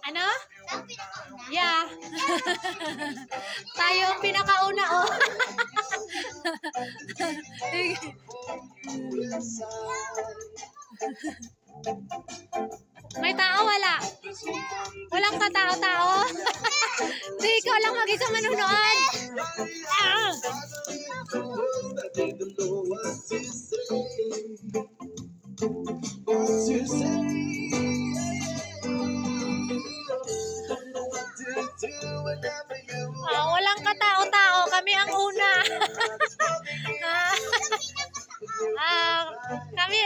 Ano? Yeah. Tayo ang pinakauna, oh. May tao, wala? Walang katao-tao? Di, ikaw lang mag-isa manunood. Ah! Walang katao-tao. Kami ang una.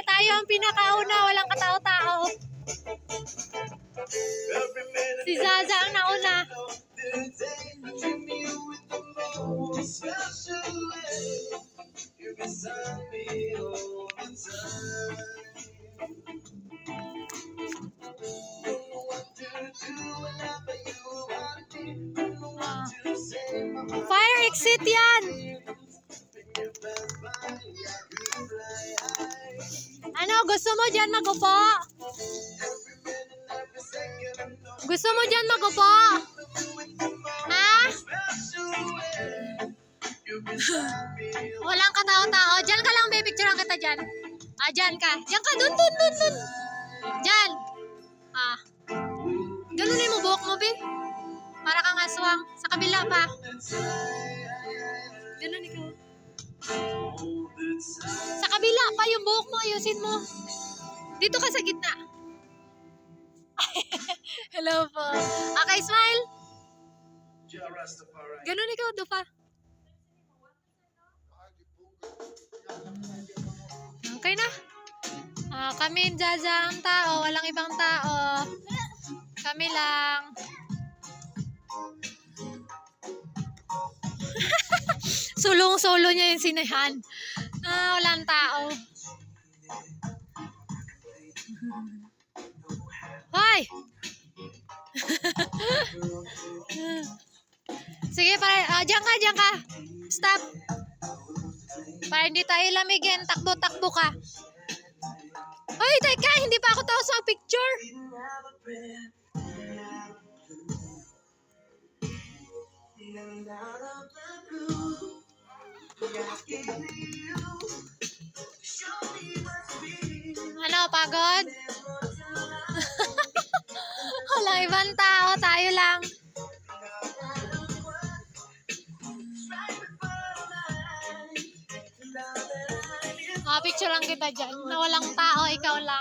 Tayo ang pinakauna. Walang katao-tao. Si Zaza ang nauna. Fire exit yan. Ano, gusto mo dyan magupo? Gusto mo dyan magupo? Ha? Walang katao-tao. Dyan ka lang, may picturean kita dyan. Dyan ka. Dyan ka, dun. Dyan. Ganunin mo buhok mo, Bin. Para kang aswang. Sa kabila pa. Ganun ikaw. Sa kabila pa yung buhok mo. Ayusin mo. Dito ka sa gitna. Hello po. Okay, smile. Ganun ikaw, Dupa. Okay na. Kami Zaza ang tao. Walang ibang tao. Kami lang. Sulong-solo niya yung sinahan. Walang tao. Hoy! Sige, diyan ka. Stop. Para hindi tayo lamigin, takbo-takbo ka. Hoy, teka, hindi pa ako tapos sa picture. Ano, pagod? Walang ibang tao, tayo lang. Picture lang kita dyan, na walang tao, ikaw lang.